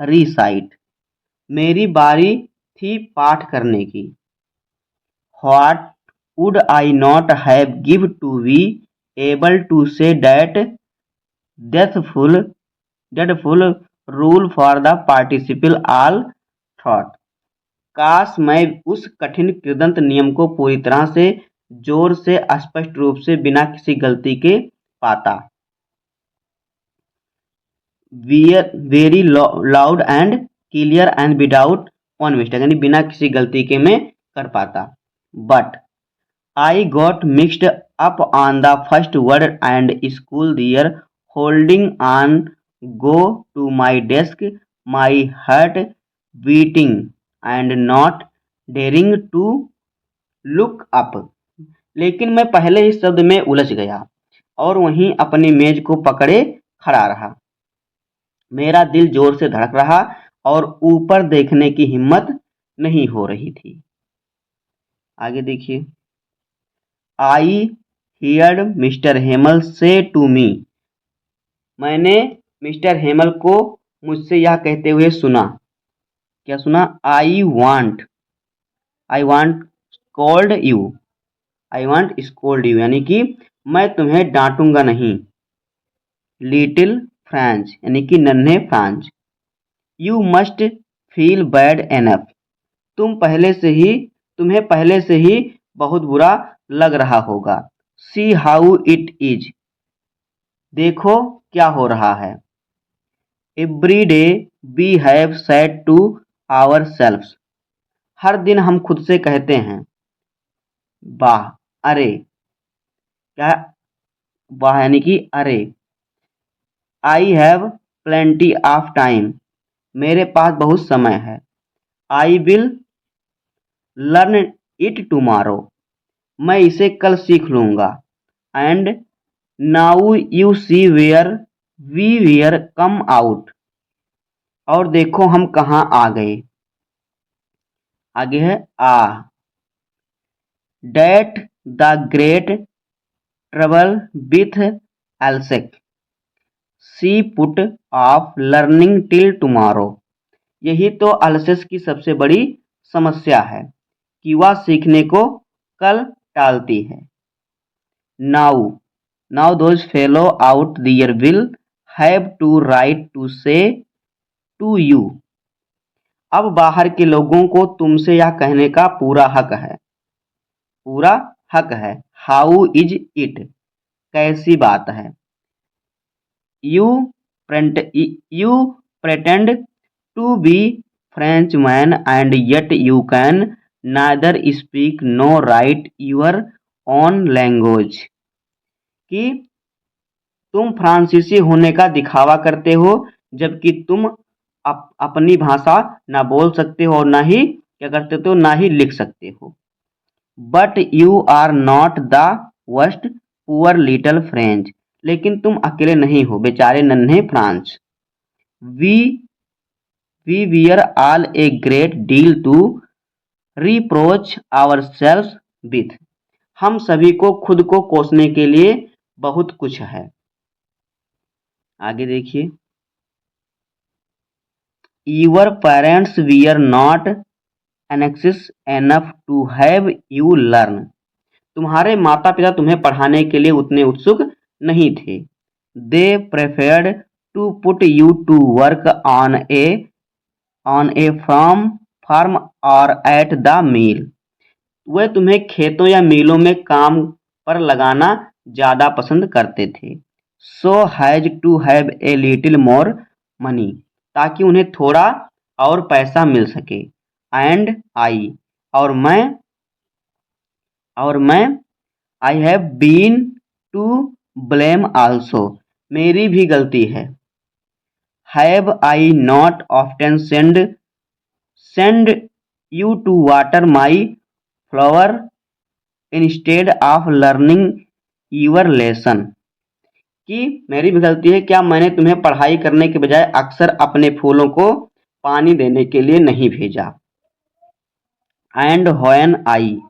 recite, मेरी बारी थी पाठ करने की। What would I not have give to be able to say that dreadful rule for the participle all thought. काश मैं उस कठिन कृदंत नियम को पूरी तरह से जोर से स्पष्ट रूप से बिना किसी गलती के पाता। Very loud and clear and without one mistake, यानी बिना किसी गलती के मैं कर पाता। But I got mixed up on the first word and school there holding on go to my desk, my heart beating and not daring to look up. लेकिन मैं पहले ही शब्द में उलझ गया और वहीं अपनी मेज को पकड़े खड़ा रहा। मेरा दिल जोर से धड़क रहा और ऊपर देखने की हिम्मत नहीं हो रही थी। आगे देखिए। आई हियर्ड मिस्टर हेमल से टू मी, मैंने मिस्टर हेमल को मुझसे यह कहते हुए सुना। क्या सुना? I want scold you, I want scold you, यानी कि मैं तुम्हें डांटूंगा नहीं। लिटिल फ्रांस, यानी कि नन्हे France. You must feel bad enough, तुम्हें पहले से ही बहुत बुरा लग रहा होगा। सी हाउ इट इज, देखो क्या हो रहा है। Every day we have said to ourselves, हर दिन हम खुद से कहते हैं। वाह, अरे, क्या? वाह यानी कि अरे। I have plenty of time, मेरे पास बहुत समय है। I will learn it tomorrow, मैं इसे कल सीख लूंगा। And now you see where we were come out, और देखो हम कहाँ आ गए। आगे है आ। That the great trouble with Alsace, she put off learning till tomorrow, यही तो अल्सेस की सबसे बड़ी समस्या है कि वह सीखने को कल टालती है। Now those fellow out there will have to right to say to you, अब बाहर के लोगों को तुमसे यह कहने का पूरा हक है। हाउ इज इट, कैसी बात है। You pretend to be Frenchman and yet you can neither speak no write your own language, कि तुम फ्रांसीसी होने का दिखावा करते हो जबकि तुम अपनी भाषा ना बोल सकते हो और ना ही क्या करते हो, ना ही लिख सकते हो। But you are not the worst poor little French, लेकिन तुम अकेले नहीं हो बेचारे नन्हे Franz. We were all a great deal to reproach our self with, हम सभी को खुद को कोसने के लिए बहुत कुछ है। आगे देखिए। Your parents were not anxious enough to have you learn, तुम्हारे माता पिता तुम्हें पढ़ाने के लिए उतने उत्सुक नहीं थे। They preferred to put you to work on a farm or at the mill, वे तुम्हें खेतों या मीलों में काम पर लगाना ज़्यादा पसंद करते थे। So has to have a little more money, ताकि उन्हें थोड़ा और पैसा मिल सके। एंड आई, और मैं I have been to blame also, मेरी भी गलती है। Have I not often send you to water my flower instead of learning your lesson, कि मेरी भी गलती है, क्या मैंने तुम्हें पढ़ाई करने के बजाय अक्सर अपने फूलों को पानी देने के लिए नहीं भेजा। And when I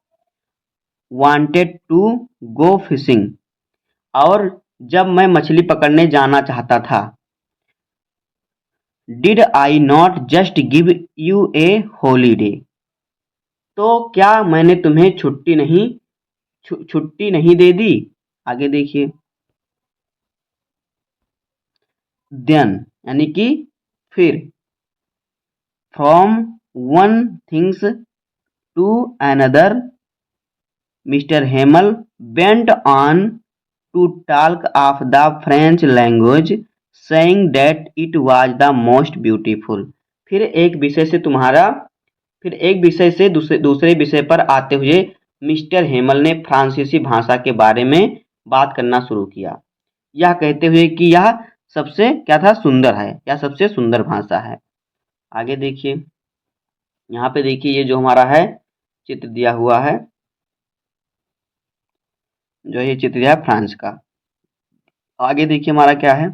wanted to go fishing, और जब मैं मछली पकड़ने जाना चाहता था। Did I not just give you a holiday, तो क्या मैंने तुम्हें छुट्टी नहीं छुट्टी नहीं दे दी। आगे देखिए, देन यानी कि फिर, from one things to another, Mr Hamel went on to talk of the French language, saying that it was the most beautiful. फिर एक विषय से तुम्हारा फिर एक विषय से दूसरे विषय पर आते हुए मिस्टर हेमल ने फ्रांसीसी भाषा के बारे में बात करना शुरू किया, यह कहते हुए कि यह सबसे क्या था, सुंदर है, यह सबसे सुंदर भाषा है। आगे देखिए, यहाँ पे देखिए ये जो हमारा है चित्र दिया हुआ है, जो ये चित्र दिया है फ्रांस का। आगे देखिए हमारा क्या है,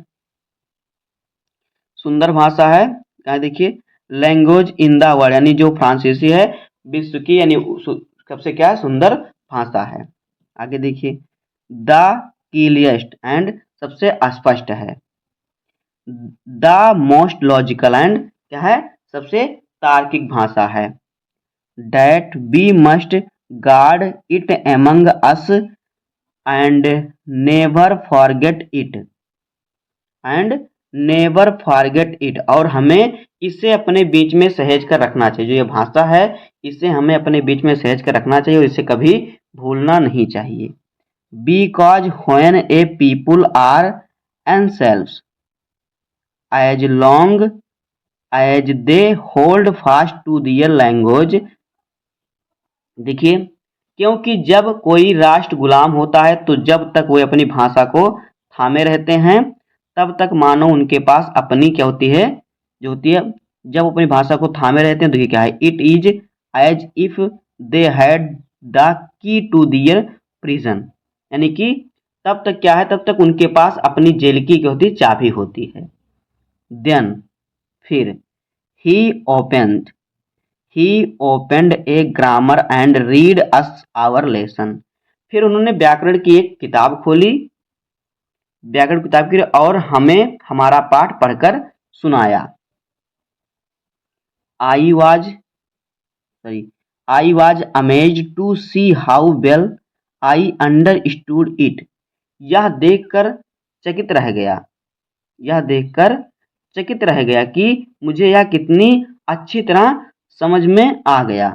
सुंदर भाषा है। क्या देखिए, लैंग्वेज इन द वर्ल्ड, यानी जो फ्रांसीसी है विश्व की यानी सबसे क्या है, सुंदर भाषा है। आगे देखिए, द क्लियरेस्ट एंड सबसे स्पष्ट है, द मोस्ट लॉजिकल एंड क्या है, सबसे तार्किक भाषा है, that we must guard it among us and never forget it और हमें इसे अपने बीच में सहेज कर रखना चाहिए। जो ये भाषा है इसे हमें अपने बीच में सहेज कर रखना चाहिए और इसे कभी भूलना नहीं चाहिए। Because when a people are enslaved as long as they hold fast to their language, देखिए, क्योंकि जब कोई राष्ट्र गुलाम होता है तो जब तक वे अपनी भाषा को थामे रहते हैं तब तक मानो उनके पास अपनी क्या होती है, जो होती है, जब अपनी भाषा को थामे रहते हैं तो ये क्या है, it is as if they had the key to their prison, यानी कि तब तक क्या है, तब तक उनके पास अपनी जेल की क्या होती है, चाबी होती है। देन फिर, he opened a grammar and read us our lesson, फिर उन्होंने व्याकरण की एक किताब खोली, व्याकरण किताब की, और हमें हमारा पाठ पढ़कर सुनाया। I was amazed to see how well I understood it, यह देखकर चकित रह गया कि मुझे यह कितनी अच्छी तरह समझ में आ गया।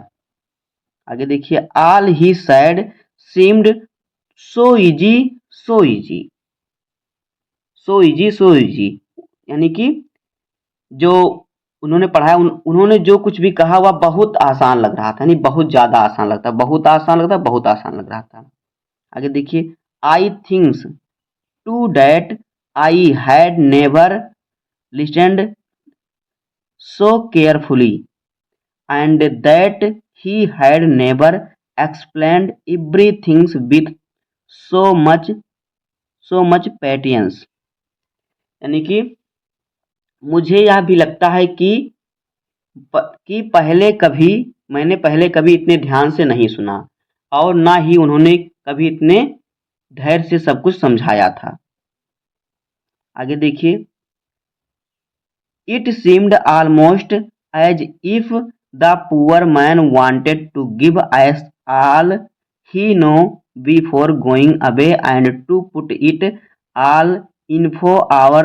आगे देखिए, all he sad seemed so easy यानी कि जो उन्होंने पढ़ाया, उन्होंने जो कुछ भी कहा वह बहुत आसान लग रहा था, यानी बहुत ज़्यादा आसान लगता, बहुत आसान लग रहा था। आगे देखिए, I thinks too that I had never listened so carefully and that he had never explained everything with so much patience, यानी कि मुझे यह भी लगता है कि मैंने पहले कभी इतने ध्यान से नहीं सुना और ना ही उन्होंने कभी इतने धैर्य से सब कुछ समझाया था। आगे देखिए, It seemed almost as if the poor man wanted to give us all he knew before going away and to put it all info our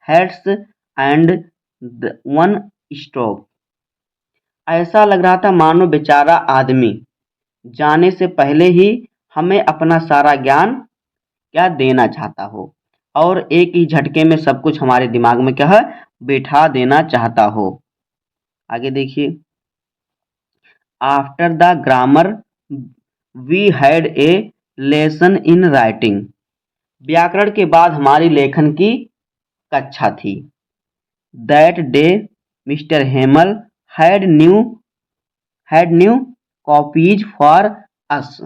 heads and one stroke, ऐसा लग रहा था मानो बेचारा आदमी जाने से पहले ही हमें अपना सारा ज्ञान क्या देना चाहता हो और एक ही झटके में सब कुछ हमारे दिमाग में क्या है, बैठा देना चाहता हो। आगे देखिए, after the grammar we had a lesson in writing, व्याकरण के बाद हमारी लेखन की कक्षा थी। That day Mr Hamel had new copies for us,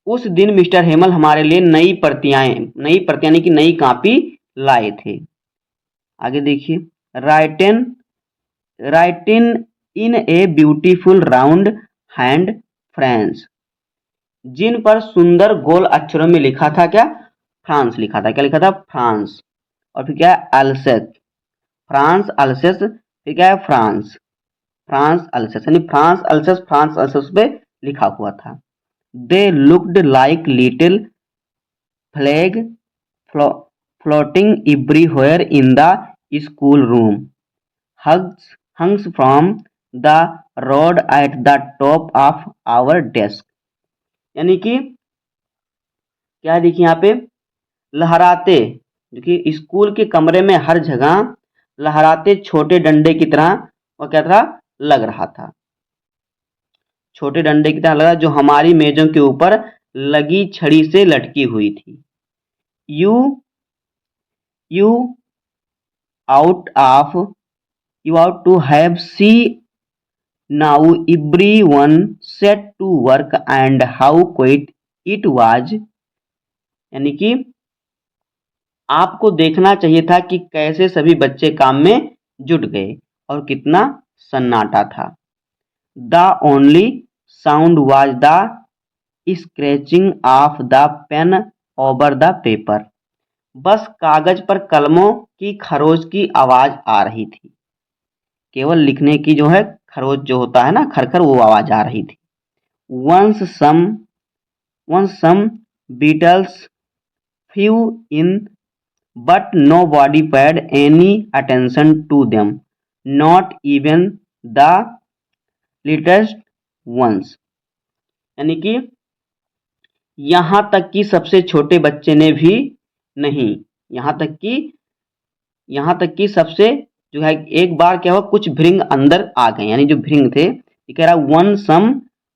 उस दिन मिस्टर हेमल हमारे लिए नई प्रतियां यानी कि नई कॉपी लाए थे। आगे देखिए, written in a beautiful round hand France, जिन पर सुंदर गोल अक्षरों में लिखा था क्या, फ्रांस लिखा था। क्या लिखा था, फ्रांस, और फिर क्या है, अल्सेस, फ्रांस अल्सेस, फिर क्या है, फ्रांस अल्सेस, यानी फ्रांस अल्सेस पे लिखा हुआ था। They looked like little flag floating everywhere in the school room, hung from the rod at the top of our desk। यानी कि क्या देखिए यहाँ पे, लहराते, जो कि स्कूल के कमरे में हर जगह लहराते छोटे डंडे की तरह वो क्या था, लग रहा था। छोटे डंडे की तरह लगा, जो हमारी मेजों के ऊपर लगी छड़ी से लटकी हुई थी। You you out of you out to have see now everyone set to work and how quiet it was। यानी कि आपको देखना चाहिए था कि कैसे सभी बच्चे काम में जुट गए और कितना सन्नाटा था। The only sound was the scratching of the pen over the paper। बस कागज पर कलमों की खरोच की आवाज आ रही थी। केवल लिखने की जो है खरोच जो होता है ना, खरखर, वो आवाज आ रही थी। Once some beetles flew in, but nobody paid any attention to them, not even the littlest ones। यानी कि यहाँ तक कि सबसे छोटे बच्चे ने भी नहीं, यहाँ तक कि सबसे जो है, एक बार क्या हुआ, कुछ भृंग अंदर आ गए। यानी जो भृंग थे, ये कह रहा वन सम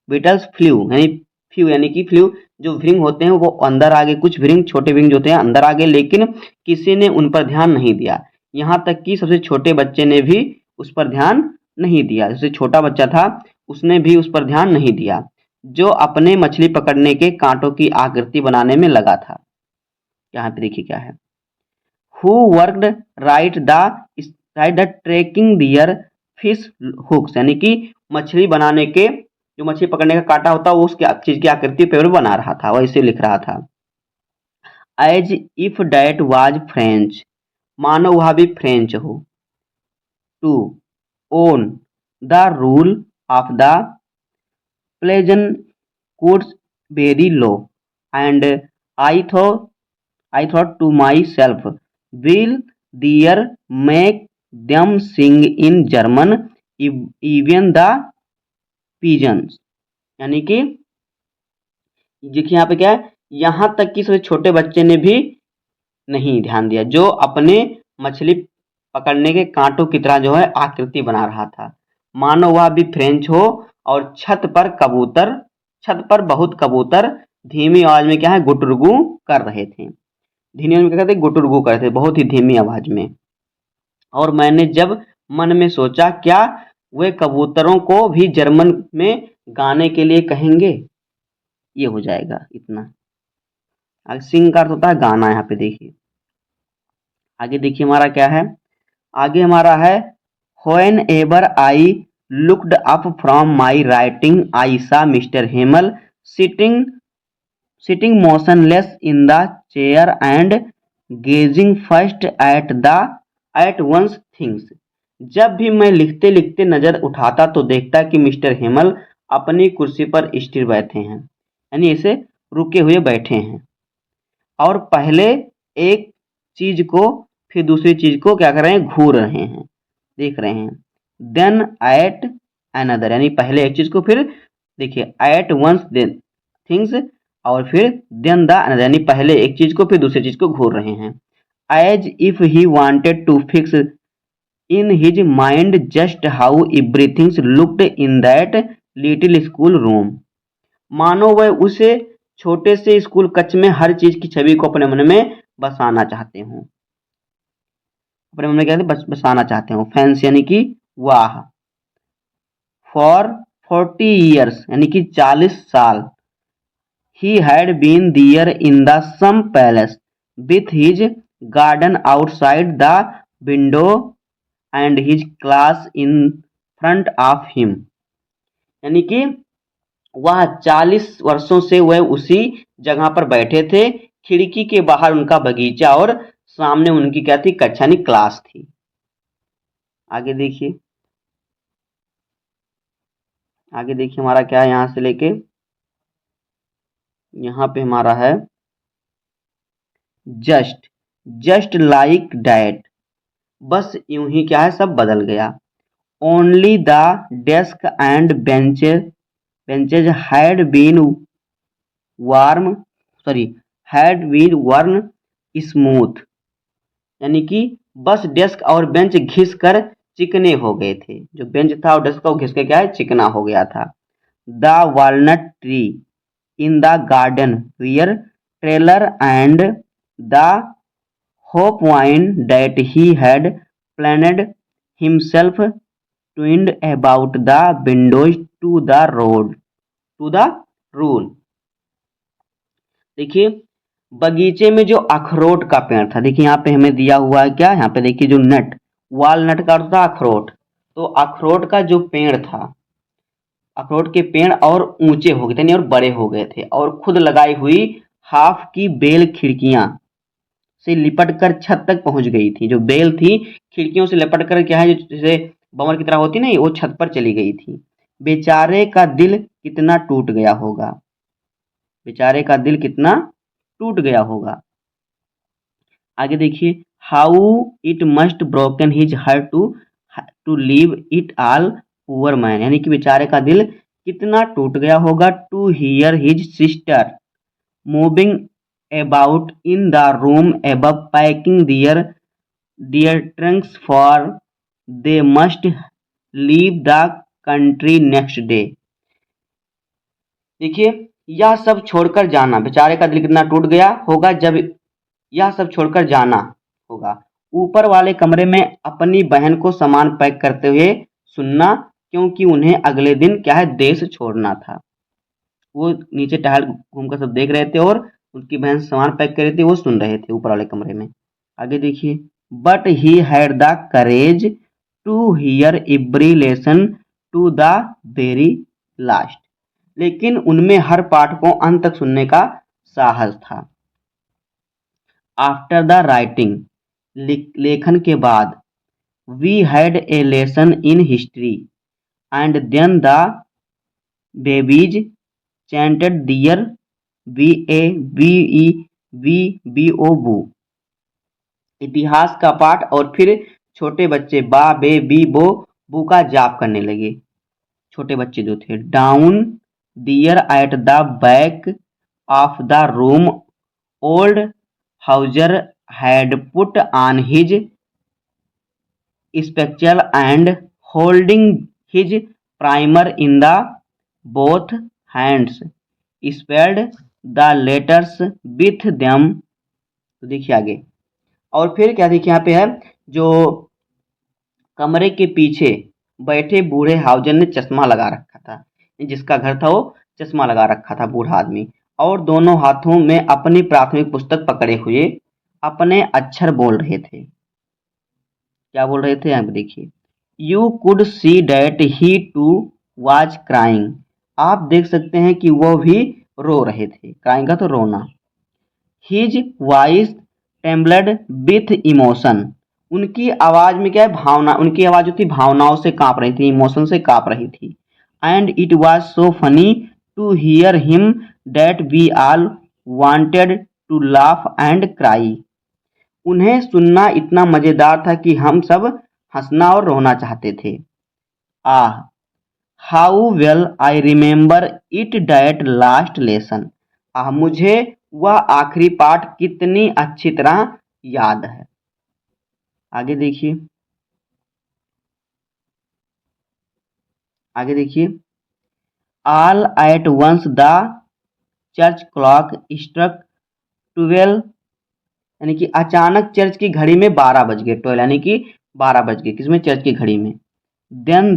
बीटल्स फ्लू, यानी फ्लू यानी कि फ्लू, जो भृंग होते हैं वो अंदर आ गए, कुछ भृंग, छोटे भृंग जो होते हैं अंदर आ गए, लेकिन किसी ने उन पर ध्यान नहीं दिया। यहाँ तक कि सबसे छोटे बच्चे ने भी उस पर ध्यान नहीं दिया। सबसे छोटा बच्चा था, उसने भी उस पर ध्यान नहीं दिया, जो अपने मछली पकड़ने के कांटों की आकृति बनाने में लगा था। यहाँ पे देखिए क्या है, who worked right the tracking their fish hooks। यानी कि मछली बनाने के, जो मछली पकड़ने का कांटा होता है वो उसकी चीज की आकृति पेपर बना रहा था, वैसे लिख रहा था। as if that was French, मानो वह भी फ्रेंच हो। to own the rule of the pleasant course very low, and I thought to myself, will there make them sing in German, even the pigeons। यानी कि देखिए यहाँ पे क्या है, यहाँ तक कि सबसे छोटे बच्चे ने भी नहीं ध्यान दिया, जो अपने मछली पकड़ने के कांटों की तरह जो है आकृति बना रहा था, मानो वह भी फ्रेंच हो। और छत पर बहुत कबूतर धीमी आवाज में क्या है, गुटरगू कर रहे थे। धीमी में क्या कहते, गुटरगू कर रहे थे, बहुत ही धीमी आवाज में। और मैंने जब मन में सोचा, क्या वे कबूतरों को भी जर्मन में गाने के लिए कहेंगे। ये हो जाएगा इतना। सिंग का अर्थ होता है गाना। यहाँ पे देखिए, आगे देखिए हमारा क्या है, आगे हमारा है whenever I looked up from my writing I saw Mr. Himmel sitting motionless in the chair and gazing first at one's things। जब भी मैं लिखते लिखते नजर उठाता तो देखता कि मिस्टर हिमल अपनी कुर्सी पर स्थिर बैठे हैं, यानी ऐसे रुके हुए बैठे हैं, और पहले एक चीज को फिर दूसरी चीज को क्या कर रहे हैं, घूर रहे हैं, देख रहे हैं। देन एट अनदर, यानी पहले एक चीज को, फिर देखिए एट वंस देन थिंग्स, और फिर देन द अनदर, यानी पहले एक चीज को फिर दूसरी चीज को घूर रहे हैं। As if he wanted to fix in his mind just how everything looked in that little school room. मानो वह उसे छोटे से स्कूल कक्ष में हर चीज की छवि को अपने मन में बसाना चाहते हों, अपने मन में क्या बसाना चाहते हो। फैंस यानी कि वाह। फॉर 40 years, यानी कि 40 साल। he had been there in the some palace with his garden outside the window and his class in front of him। यानी कि वह 40 वर्षों से वह उसी जगह पर बैठे थे, खिड़की के बाहर उनका बगीचा और सामने उनकी क्या थी, कक्षा यानी क्लास थी। आगे देखिए, हमारा क्या है, यहां से लेके यहाँ पे हमारा है जस्ट लाइक डैट, बस यूं ही क्या है सब बदल गया। Only the desk and benches warm sorry had been worn smooth, यानी कि बस डेस्क और बेंच घिस कर चिकने हो गए थे। जो बेंच था और डेस्क था वो घिस के क्या है चिकना हो गया था। The walnut tree in the garden were taller and the hop vine that he had planned himself twined about the windows to the rule. देखिए बगीचे में जो अखरोट का पेड़ था, देखिए यहाँ पे हमें दिया हुआ है क्या, यहाँ पे देखिए जो नट, वालनट का अर्थ था अखरोट, तो अखरोट का जो पेड़ था, अखरोट के पेड़ और ऊंचे हो गए थे और बड़े हो गए थे, और खुद लगाई हुई हाफ की बेल खिड़कियां से लिपट कर छत तक पहुंच गई थी। जो बेल थी खिड़कियों से लिपट कर क्या है, जो जैसे बमर की तरह होती नहीं, वो छत पर चली गई थी। बेचारे का दिल कितना टूट गया होगा, बेचारे का दिल कितना टूट गया होगा। आगे देखिए, how it must broken his heart to leave it all poor man, यानी कि बेचारे का दिल कितना टूट गया होगा to hear his sister moving about in the room above packing their trunks for they must leave the country next day. देखिए यह सब छोड़कर जाना, बेचारे का दिल कितना टूट गया होगा जब यह सब छोड़कर जाना होगा। ऊपर वाले कमरे में अपनी बहन को सामान पैक करते हुए सुनना, क्योंकि उन्हें अगले दिन क्या है देश छोड़ना था। वो नीचे टहल घूमकर सब देख रहे थे और उनकी बहन सामान पैक कर रही थी, वो सुन रहे थे ऊपर वाले कमरे में। आगे देखिए, but he had the courage to hear every lesson to the very last, लेकिन उनमें हर पाठ को अंत तक सुनने का साहस था। आफ्टर द राइटिंग, लेखन के बाद, we had a lesson in history and then the babies chanted their B A B E B O bu, इतिहास का पाठ और फिर छोटे बच्चे बा बे बी बो बू का जाप करने लगे। छोटे बच्चे जो थे, down there at the back of the room old Hauser had put on his spectacle and holding his primer in the both hands spelled the letters with them। तो देखिए आगे, और फिर क्या देखिए यहाँ पे है, जो कमरे के पीछे बैठे बूढ़े हाउजर ने चश्मा लगा रखा था, जिसका घर था वो चश्मा लगा रखा था बूढ़ा आदमी, और दोनों हाथों में अपनी प्राथमिक पुस्तक पकड़े हुए अपने अक्षर बोल रहे थे। क्या बोल रहे थे यहाँ पे देखिए, you could see that he too was crying, आप देख सकते हैं कि वो भी रो रहे थे, क्राइंग का तो रोना। His voice trembled with emotion, उनकी आवाज में क्या है भावना, उनकी आवाज जो थी भावनाओं से कांप रही थी, इमोशन से कांप रही थी। And it was so funny to hear him that we all wanted to laugh and cry, उन्हें सुनना इतना मजेदार था कि हम सब हंसना और रोना चाहते थे। Ah, how well I remember it that last lesson, ah मुझे वह आखिरी पाठ कितनी अच्छी तरह याद है। आगे देखिए, आगे देखिए, all at once the church clock struck 12, यानी कि अचानक चर्च की घड़ी में 12 बज गए, 12 यानी कि 12 बज गए, किसमें चर्च की घड़ी में। देन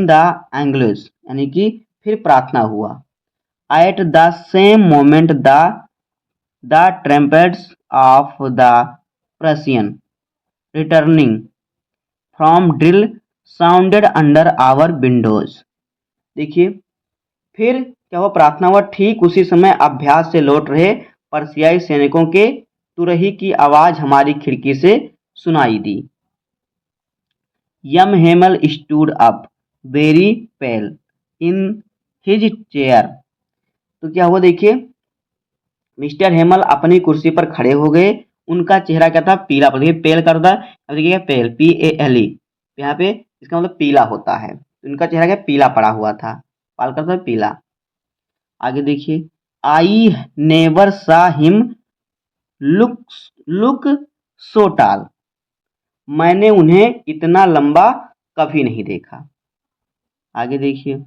द एंग्लिश, यानी कि फिर प्रार्थना हुआ। At the same moment the trumpets of the Prussian returning from drill sounded under our windows. देखिए फिर क्या हुआ, प्रार्थना हुआ, ठीक उसी समय अभ्यास से लौट रहे पर्सियाई सैनिकों के तुरही की आवाज हमारी खिड़की से सुनाई दी। M Hamel stood up very pale in his chair, तो क्या हुआ देखिए, मिस्टर हेमल अपनी कुर्सी पर खड़े हो गए। उनका चेहरा क्या था, पीला। पर देखिए पेल कर था, अब देखिए पेल, PALE, यहाँ पे इसका मतलब पीला होता है। तो इनका चेहरा क्या पीला पड़ा हुआ था, पाल कर था पीला। आगे देखिए, आई नेवर सा हिम लुक लुक सो टाल, मैंने उन्हें इतना लंबा कभी नहीं देखा। आगे देखिए,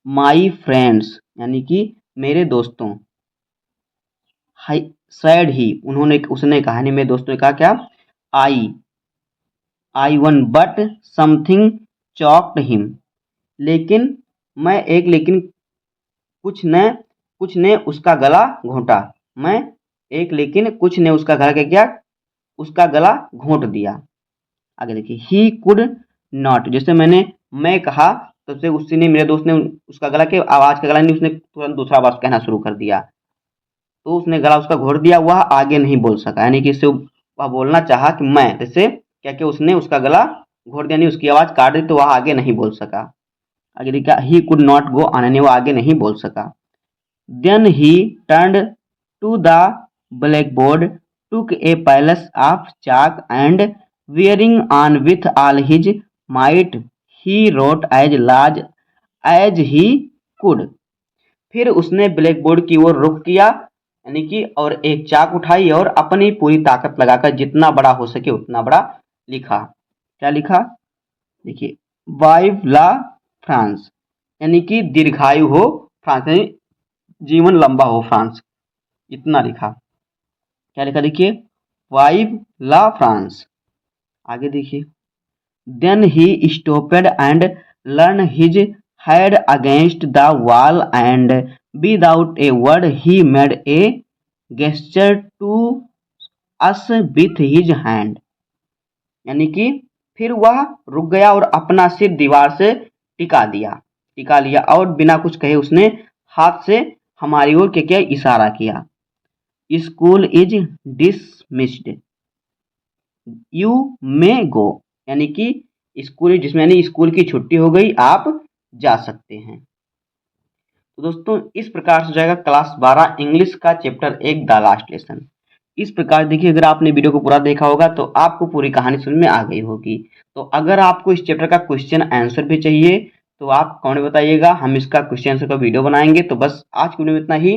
माई फ्रेंड्स यानी कि मेरे दोस्तों, हाई सैड ही, उसने कहा, नहीं मेरे दोस्तों ने कहा क्या, I I one but something choked him, लेकिन लेकिन कुछ ने उसका गला घोंटा। मैं एक लेकिन कुछ ने उसका गला क्या किया, उसका गला घोंट दिया। आगे देखिए, ही कुड नॉट, जैसे मैं कहा, तब से उसी ने, मेरे दोस्त ने उसका गला के आवाज का गला नहीं, उसने तुरंत दूसरा आवाज कहना शुरू कर दिया। तो उसने गला उसका घोट दिया, वह आगे नहीं बोल सका, यानी कि इससे वह बोलना चाहा कि मैं, जैसे क्या कि उसने उसका गला घोट दिया, नहीं उसकी आवाज काट दी, तो वह आगे नहीं बोल सका। आगे देखिए, he could not go on, यानी वो आगे नहीं बोल सका। Then he turned to the blackboard, took a palace of chalk and wearing on with all his might he wrote as large as he could। फिर उसने black board की ओर रुख किया, यानी कि और एक चाक उठाई और अपनी पूरी ताकत लगाकर जितना बड़ा हो सके उतना बड़ा लिखा। क्या लिखा देखिए, वाइव ला फ्रांस, यानी कि दीर्घायु हो फ्रांस, यानी जीवन लंबा हो फ्रांस, इतना लिखा। क्या लिखा देखिए, वाइव ला फ्रांस। आगे देखिए, then he stopped and leaned his head against the wall and without a word he made a gesture to us with his hand, यानी कि फिर वह रुक गया और अपना सिर दीवार से टिका लिया और बिना कुछ कहे उसने हाथ से हमारी ओर क्या इशारा किया। School is dismissed, you may go, यानी कि स्कूल, जिसमें यानी स्कूल की छुट्टी हो गई, आप जा सकते हैं। तो दोस्तों इस प्रकार से जाएगा क्लास 12 इंग्लिश का चैप्टर 1 द लास्ट लेसन। इस प्रकार देखिए, अगर आपने वीडियो को पूरा देखा होगा तो आपको पूरी कहानी समझ में आ गई होगी। तो अगर आपको इस चैप्टर का क्वेश्चन आंसर भी चाहिए तो आप कमेंट बताइएगा, हम इसका क्वेश्चन आंसर का वीडियो बनाएंगे। तो बस आज की वीडियो में इतना ही।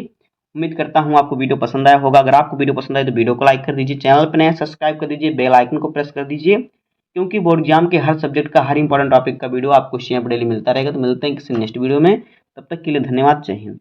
उम्मीद करता हूँ आपको वीडियो पसंद आया होगा। अगर आपको वीडियो पसंद आए तो वीडियो को लाइक कर दीजिए, चैनल पर नया सब्सक्राइब कर दीजिए, बेल आइकन को प्रेस कर दीजिए, क्योंकि बोर्ड एग्जाम के हर सब्जेक्ट का हर इंपॉर्टेंट टॉपिक का वीडियो आपको शेयर डेली मिलता रहेगा। तो मिलते हैं किसी नेक्स्ट वीडियो में, तब तक के लिए धन्यवाद, जय हिंद।